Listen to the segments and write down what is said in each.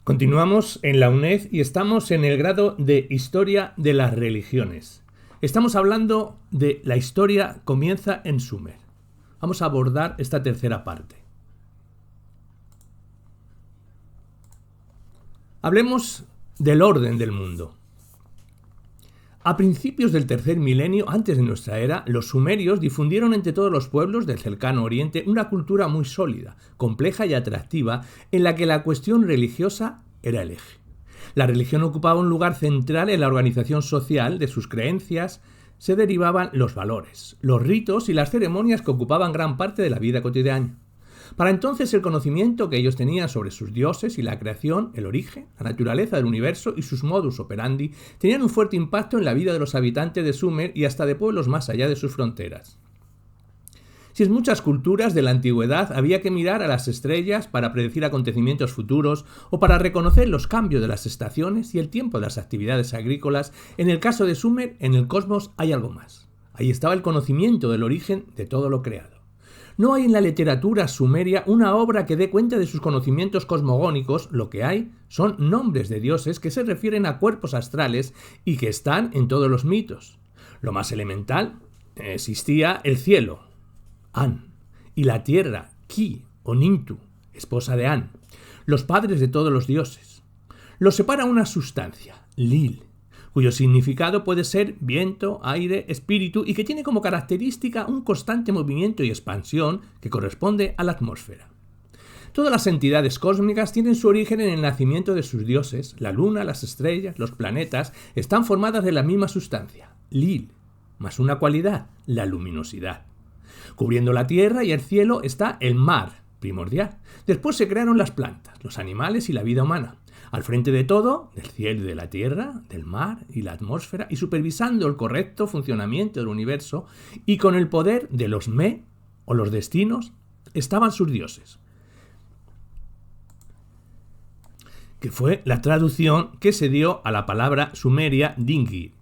Continuamos en la UNED y estamos en el grado de Historia de las Religiones. Estamos hablando de la historia comienza en Sumer. Vamos a abordar esta tercera parte. Hablemos del orden del mundo. A principios del tercer milenio antes de nuestra era, los sumerios difundieron entre todos los pueblos del cercano oriente una cultura muy sólida, compleja y atractiva, en la que la cuestión religiosa era el eje. La religión ocupaba un lugar central en la organización social. De sus creencias se derivaban los valores, los ritos y las ceremonias que ocupaban gran parte de la vida cotidiana. Para entonces el conocimiento que ellos tenían sobre sus dioses y la creación, el origen, la naturaleza del universo y sus modus operandi tenían un fuerte impacto en la vida de los habitantes de Sumer y hasta de pueblos más allá de sus fronteras. Si en muchas culturas de la antigüedad había que mirar a las estrellas para predecir acontecimientos futuros o para reconocer los cambios de las estaciones y el tiempo de las actividades agrícolas, en el caso de Sumer, en el cosmos hay algo más. Ahí estaba el conocimiento del origen de todo lo creado. No hay en la literatura sumeria una obra que dé cuenta de sus conocimientos cosmogónicos. Lo que hay son nombres de dioses que se refieren a cuerpos astrales y que están en todos los mitos. Lo más elemental, existía el cielo, An, y la tierra, Ki o Nintu, esposa de An, los padres de todos los dioses. Los separa una sustancia, Lil, cuyo significado puede ser viento, aire, espíritu y que tiene como característica un constante movimiento y expansión que corresponde a la atmósfera. Todas las entidades cósmicas tienen su origen en el nacimiento de sus dioses. La luna, las estrellas, los planetas están formadas de la misma sustancia, Lil, más una cualidad, la luminosidad. Cubriendo la tierra y el cielo está el mar, primordial. Después se crearon las plantas, los animales y la vida humana. Al frente de todo, del cielo y de la tierra, del mar y la atmósfera, y supervisando el correcto funcionamiento del universo, y con el poder de los Me, o los destinos, estaban sus dioses. Que fue la traducción que se dio a la palabra sumeria Dingir.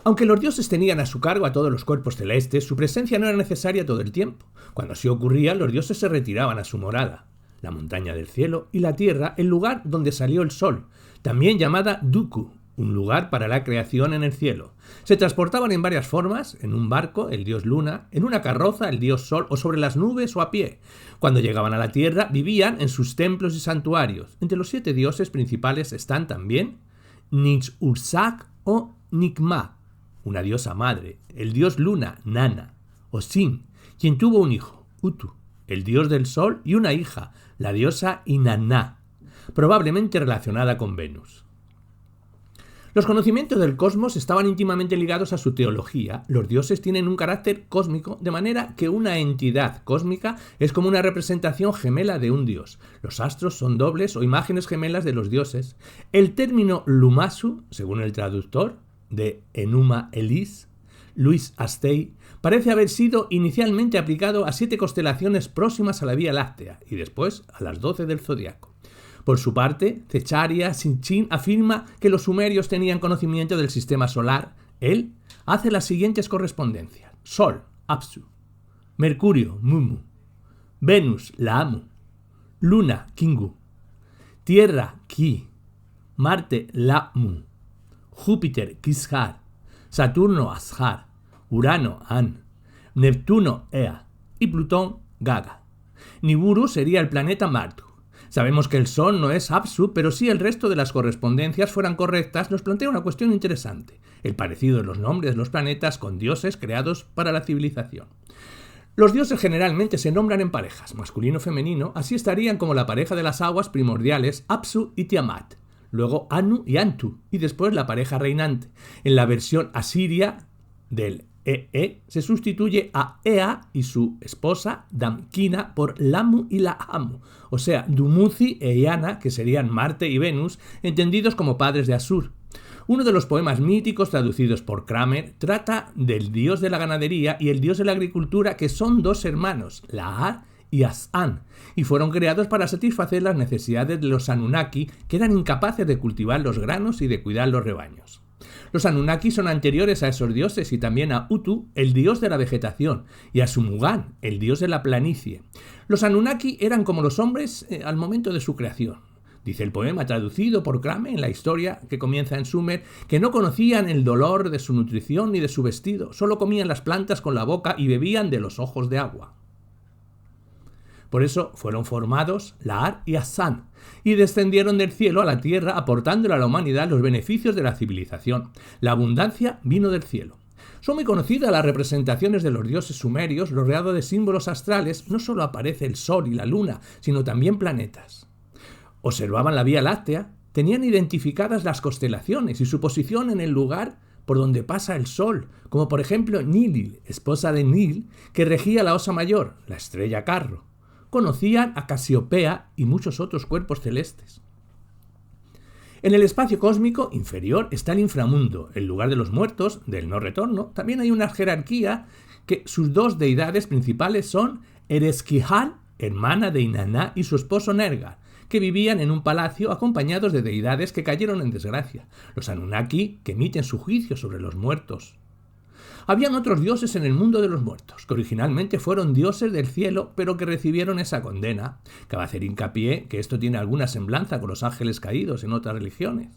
Aunque los dioses tenían a su cargo a todos los cuerpos celestes, su presencia no era necesaria todo el tiempo. Cuando así ocurría, los dioses se retiraban a su morada, la montaña del cielo, y la tierra, el lugar donde salió el sol, también llamada Duku, un lugar para la creación en el cielo. Se transportaban en varias formas, en un barco, el dios luna, en una carroza, el dios sol, o sobre las nubes o a pie. Cuando llegaban a la tierra, vivían en sus templos y santuarios. Entre los 7 dioses principales están también Nix-Ursak o Nikma, una diosa madre, el dios luna, Nana, o Sin, quien tuvo un hijo, Utu, el dios del sol, y una hija, la diosa Inanna, probablemente relacionada con Venus. Los conocimientos del cosmos estaban íntimamente ligados a su teología. Los dioses tienen un carácter cósmico, de manera que una entidad cósmica es como una representación gemela de un dios. Los astros son dobles o imágenes gemelas de los dioses. El término Lumasu, según el traductor de Enuma Elis, Luis Astey, parece haber sido inicialmente aplicado a 7 constelaciones próximas a la Vía Láctea y después a las 12 del zodiaco. Por su parte, Zecharia Sitchin afirma que los sumerios tenían conocimiento del sistema solar. Él hace las siguientes correspondencias: Sol, Apsu; Mercurio, Mumu; Venus, Laamu; Luna, Kingu; Tierra, Ki; Marte, Lamu; Júpiter, Kishar; Saturno, Ashar; Urano, An; Neptuno, Ea; y Plutón, Gaga. Nibiru sería el planeta Martu. Sabemos que el Sol no es Apsu, pero si el resto de las correspondencias fueran correctas, nos plantea una cuestión interesante: el parecido de los nombres de los planetas con dioses creados para la civilización. Los dioses generalmente se nombran en parejas, masculino-femenino, así estarían como la pareja de las aguas primordiales, Apsu y Tiamat, luego Anu y Antu, y después la pareja reinante. En la versión asiria del se sustituye a Ea y su esposa Damkina por Lamu y Laamu, o sea, Dumuzi e Iana, que serían Marte y Venus, entendidos como padres de Asur. Uno de los poemas míticos traducidos por Kramer trata del dios de la ganadería y el dios de la agricultura, que son 2 hermanos, Lahar y Asan, y fueron creados para satisfacer las necesidades de los Anunnaki, que eran incapaces de cultivar los granos y de cuidar los rebaños. Los Anunnaki son anteriores a esos dioses y también a Utu, el dios de la vegetación, y a Sumugan, el dios de la planicie. Los Anunnaki eran como los hombres al momento de su creación. Dice el poema traducido por Crame en la historia que comienza en Sumer, que no conocían el dolor de su nutrición ni de su vestido, solo comían las plantas con la boca y bebían de los ojos de agua. Por eso fueron formados Lahar y Asan, y descendieron del cielo a la tierra aportándole a la humanidad los beneficios de la civilización. La abundancia vino del cielo. Son muy conocidas las representaciones de los dioses sumerios, rodeado de símbolos astrales. No solo aparece el sol y la luna, sino también planetas. Observaban la Vía Láctea, tenían identificadas las constelaciones y su posición en el lugar por donde pasa el sol, como por ejemplo Nilil, esposa de Nil, que regía la Osa Mayor, la estrella Carro. Conocían a Casiopea y muchos otros cuerpos celestes. En el espacio cósmico inferior está el inframundo, el lugar de los muertos, del no retorno. También hay una jerarquía que sus dos deidades principales son Ereshkigal, hermana de Inanna, y su esposo Nergal, que vivían en un palacio acompañados de deidades que cayeron en desgracia, los Anunnaki, que emiten su juicio sobre los muertos. Habían otros dioses en el mundo de los muertos, que originalmente fueron dioses del cielo, pero que recibieron esa condena. Cabe hacer hincapié que esto tiene alguna semblanza con los ángeles caídos en otras religiones.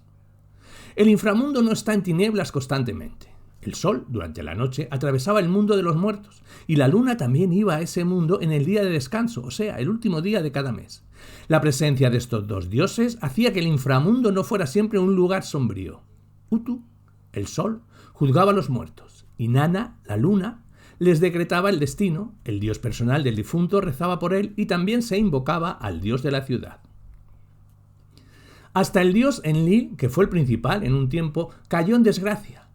El inframundo no está en tinieblas constantemente. El sol, durante la noche, atravesaba el mundo de los muertos, y la luna también iba a ese mundo en el día de descanso, o sea, el último día de cada mes. La presencia de estos dos dioses hacía que el inframundo no fuera siempre un lugar sombrío. Utu, el sol, juzgaba a los muertos. Inanna, la luna, les decretaba el destino, el dios personal del difunto rezaba por él y también se invocaba al dios de la ciudad. Hasta el dios Enlil, que fue el principal en un tiempo, cayó en desgracia.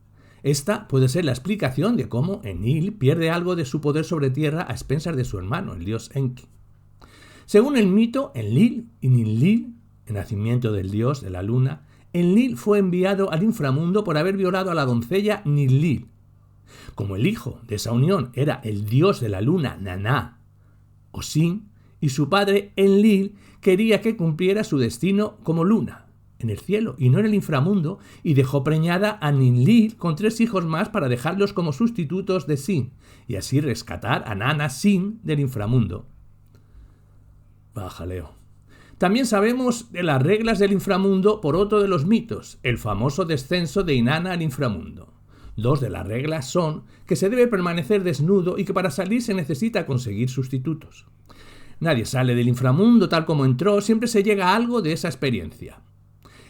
Esta puede ser la explicación de cómo Enlil pierde algo de su poder sobre tierra a expensas de su hermano, el dios Enki. Según el mito, Enlil y Ninlil, el nacimiento del dios de la luna, Enlil fue enviado al inframundo por haber violado a la doncella Ninlil. Como el hijo de esa unión era el dios de la luna Nanna o Sin, y su padre Enlil quería que cumpliera su destino como luna, en el cielo y no en el inframundo, y dejó preñada a Ninlil con 3 hijos más para dejarlos como sustitutos de Sin, y así rescatar a Nanna Sin del inframundo. Bajaleo. También sabemos de las reglas del inframundo por otro de los mitos, el famoso descenso de Inanna al inframundo. 2 de las reglas son que se debe permanecer desnudo y que para salir se necesita conseguir sustitutos. Nadie sale del inframundo tal como entró, siempre se llega a algo de esa experiencia.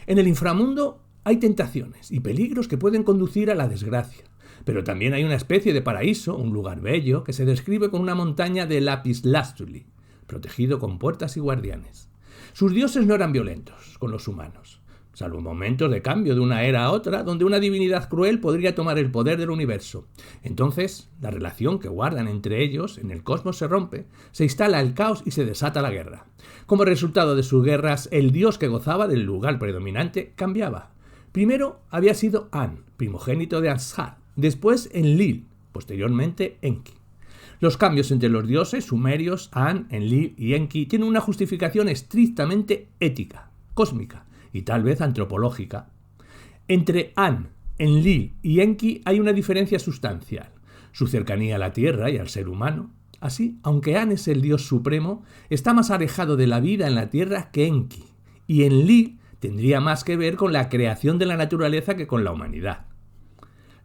En el inframundo hay tentaciones y peligros que pueden conducir a la desgracia, pero también hay una especie de paraíso, un lugar bello, que se describe con una montaña de lapislázuli, protegido con puertas y guardianes. Sus dioses no eran violentos con los humanos, salvo momentos de cambio de una era a otra, donde una divinidad cruel podría tomar el poder del universo. Entonces, la relación que guardan entre ellos en el cosmos se rompe, se instala el caos y se desata la guerra. Como resultado de sus guerras, el dios que gozaba del lugar predominante cambiaba. Primero había sido An, primogénito de Ashar, después Enlil, posteriormente Enki. Los cambios entre los dioses sumerios, An, Enlil y Enki, tienen una justificación estrictamente ética, cósmica, y tal vez antropológica. Entre An, Enlil y Enki hay una diferencia sustancial, su cercanía a la tierra y al ser humano. Así, aunque An es el dios supremo, está más alejado de la vida en la tierra que Enki, y Enlil tendría más que ver con la creación de la naturaleza que con la humanidad.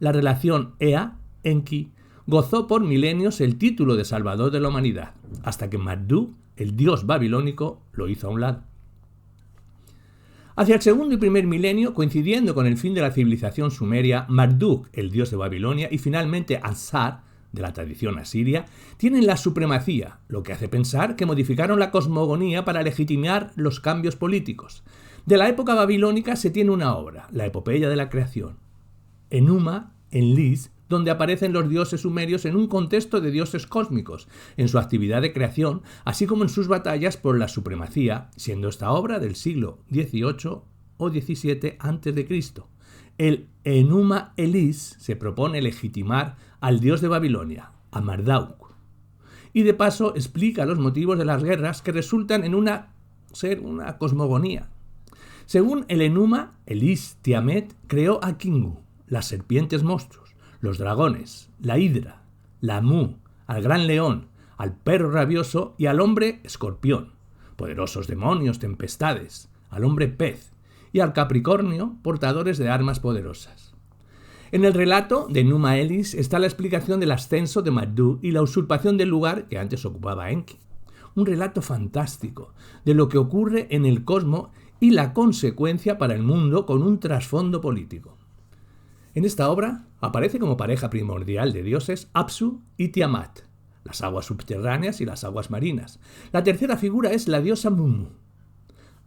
La relación Ea-Enki gozó por milenios el título de salvador de la humanidad, hasta que Marduk, el dios babilónico, lo hizo a un lado. Hacia el segundo y primer milenio, coincidiendo con el fin de la civilización sumeria, Marduk, el dios de Babilonia, y finalmente Ansar, de la tradición asiria, tienen la supremacía, lo que hace pensar que modificaron la cosmogonía para legitimar los cambios políticos. De la época babilónica se tiene una obra, la epopeya de la creación, Enuma Elish, donde aparecen los dioses sumerios en un contexto de dioses cósmicos, en su actividad de creación, así como en sus batallas por la supremacía, siendo esta obra del siglo XVIII o XVII a.C. El Enuma Elish se propone legitimar al dios de Babilonia, a Marduk, y de paso explica los motivos de las guerras que resultan en ser una cosmogonía. Según el Enuma Elish, Tiamet creó a Kingu, las serpientes monstruos, los dragones, la hidra, la Mu, al gran león, al perro rabioso y al hombre escorpión, poderosos demonios, tempestades, al hombre pez y al Capricornio, portadores de armas poderosas. En el relato de Enuma Elis está la explicación del ascenso de Mardu y la usurpación del lugar que antes ocupaba Enki. Un relato fantástico de lo que ocurre en el cosmos y la consecuencia para el mundo con un trasfondo político. En esta obra aparece como pareja primordial de dioses Apsu y Tiamat, las aguas subterráneas y las aguas marinas. La tercera figura es la diosa Mumu.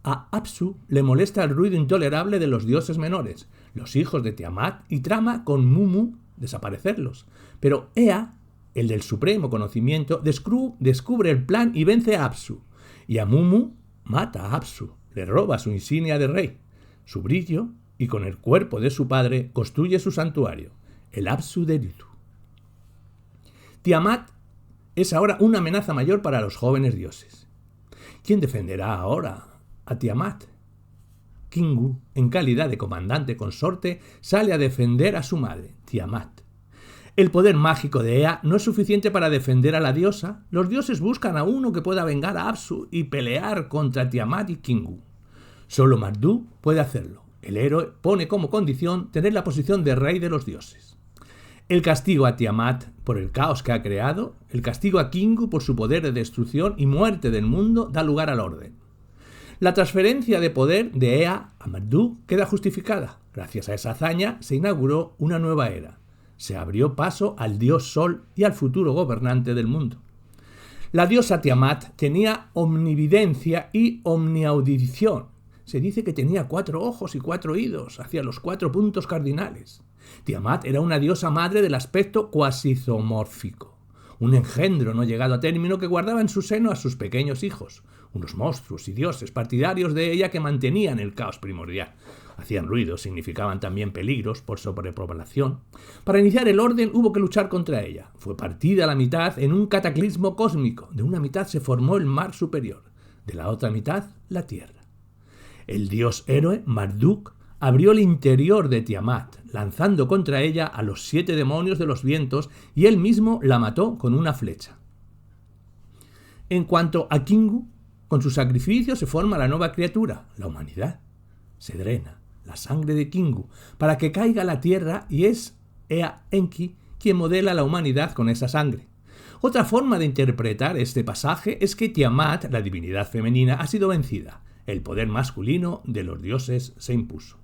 A Apsu le molesta el ruido intolerable de los dioses menores, los hijos de Tiamat, y trama con Mumu desaparecerlos. Pero Ea, el del supremo conocimiento, descubre el plan y vence a Apsu. Y a Mumu mata a Apsu, le roba su insignia de rey, su brillo, y con el cuerpo de su padre construye su santuario, el Apsu de Eritu. Tiamat es ahora una amenaza mayor para los jóvenes dioses. ¿Quién defenderá ahora a Tiamat? Kingu, en calidad de comandante consorte, sale a defender a su madre, Tiamat. El poder mágico de Ea no es suficiente para defender a la diosa. Los dioses buscan a uno que pueda vengar a Apsu y pelear contra Tiamat y Kingu. Solo Mardu puede hacerlo. El héroe pone como condición tener la posición de rey de los dioses. El castigo a Tiamat por el caos que ha creado, el castigo a Kingu por su poder de destrucción y muerte del mundo da lugar al orden. La transferencia de poder de Ea a Mardu queda justificada. Gracias a esa hazaña se inauguró una nueva era. Se abrió paso al dios Sol y al futuro gobernante del mundo. La diosa Tiamat tenía omnividencia y omniaudición. Se dice que tenía 4 ojos y 4 oídos hacia los 4 puntos cardinales. Tiamat era una diosa madre del aspecto cuasi zoomórfico, un engendro no llegado a término que guardaba en su seno a sus pequeños hijos, unos monstruos y dioses partidarios de ella que mantenían el caos primordial. Hacían ruido, significaban también peligros por sobrepoblación. Para iniciar el orden hubo que luchar contra ella. Fue partida a la mitad en un cataclismo cósmico. De una mitad se formó el mar superior, de la otra mitad la tierra. El dios héroe, Marduk, abrió el interior de Tiamat, lanzando contra ella a los 7 demonios de los vientos, y él mismo la mató con una flecha. En cuanto a Kingu, con su sacrificio se forma la nueva criatura, la humanidad. Se drena la sangre de Kingu para que caiga a la tierra y es Ea Enki quien modela la humanidad con esa sangre. Otra forma de interpretar este pasaje es que Tiamat, la divinidad femenina, ha sido vencida. El poder masculino de los dioses se impuso.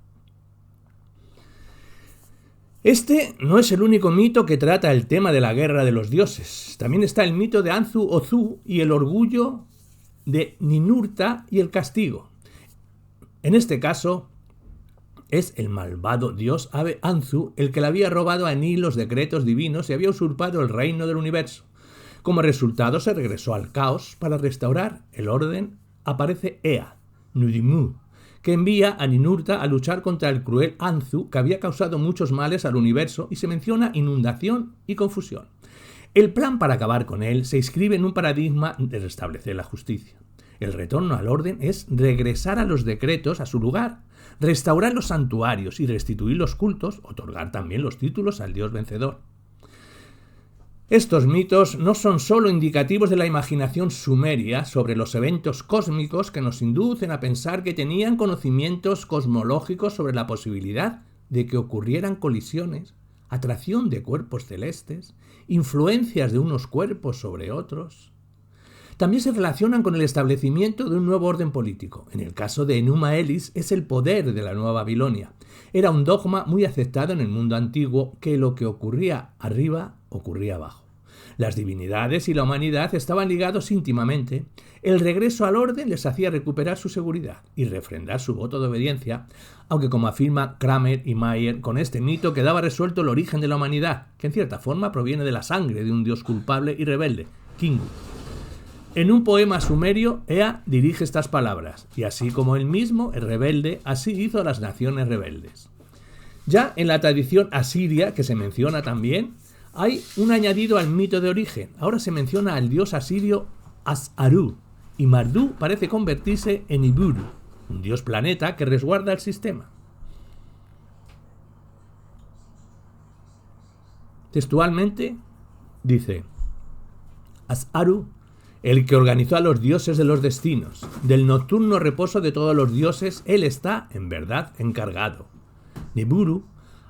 Este no es el único mito que trata el tema de la guerra de los dioses. También está el mito de Anzu-Ozu y el orgullo de Ninurta y el castigo. En este caso, es el malvado dios ave Anzu el que le había robado a Ni los decretos divinos y había usurpado el reino del universo. Como resultado se regresó al caos. Para restaurar el orden aparece Ea, Nudimu, que envía a Ninurta a luchar contra el cruel Anzu que había causado muchos males al universo y se menciona inundación y confusión. El plan para acabar con él se inscribe en un paradigma de restablecer la justicia. El retorno al orden es regresar a los decretos a su lugar, restaurar los santuarios y restituir los cultos, otorgar también los títulos al dios vencedor. Estos mitos no son solo indicativos de la imaginación sumeria sobre los eventos cósmicos que nos inducen a pensar que tenían conocimientos cosmológicos sobre la posibilidad de que ocurrieran colisiones, atracción de cuerpos celestes, influencias de unos cuerpos sobre otros. También se relacionan con el establecimiento de un nuevo orden político. En el caso de Enuma Elis es el poder de la Nueva Babilonia. Era un dogma muy aceptado en el mundo antiguo que lo que ocurría arriba ocurría abajo. Las divinidades y la humanidad estaban ligados íntimamente. El regreso al orden les hacía recuperar su seguridad y refrendar su voto de obediencia, aunque como afirma Kramer y Mayer, con este mito quedaba resuelto el origen de la humanidad, que en cierta forma proviene de la sangre de un dios culpable y rebelde, Kingu. En un poema sumerio, Ea dirige estas palabras, y así como él mismo, el rebelde, así hizo a las naciones rebeldes. Ya en la tradición asiria, que se menciona también, hay un añadido al mito de origen. Ahora se menciona al dios asirio As-Aru, y Mardu parece convertirse en Iburu, un dios planeta que resguarda el sistema. Textualmente dice: As-Aru, el que organizó a los dioses de los destinos. Del nocturno reposo de todos los dioses, él está, en verdad, encargado. Nibiru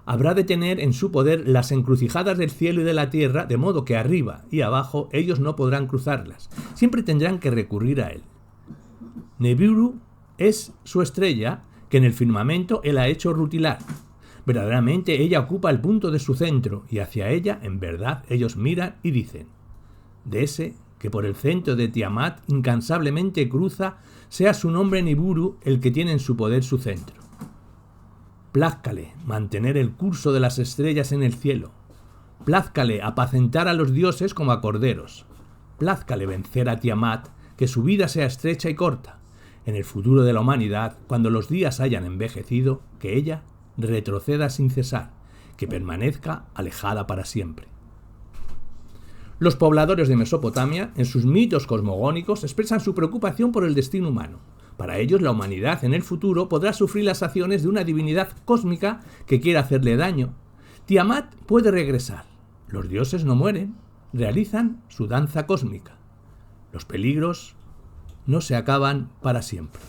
habrá de tener en su poder las encrucijadas del cielo y de la tierra, de modo que arriba y abajo ellos no podrán cruzarlas. Siempre tendrán que recurrir a él. Nibiru es su estrella, que en el firmamento él ha hecho rutilar. Verdaderamente ella ocupa el punto de su centro, y hacia ella, en verdad, ellos miran y dicen: de ese que por el centro de Tiamat incansablemente cruza, sea su nombre Nibiru el que tiene en su poder su centro. Plázcale mantener el curso de las estrellas en el cielo. Plázcale apacentar a los dioses como a corderos. Plázcale vencer a Tiamat, que su vida sea estrecha y corta. En el futuro de la humanidad, cuando los días hayan envejecido, que ella retroceda sin cesar, que permanezca alejada para siempre. Los pobladores de Mesopotamia, en sus mitos cosmogónicos, expresan su preocupación por el destino humano. Para ellos, la humanidad en el futuro podrá sufrir las acciones de una divinidad cósmica que quiera hacerle daño. Tiamat puede regresar. Los dioses no mueren, realizan su danza cósmica. Los peligros no se acaban para siempre.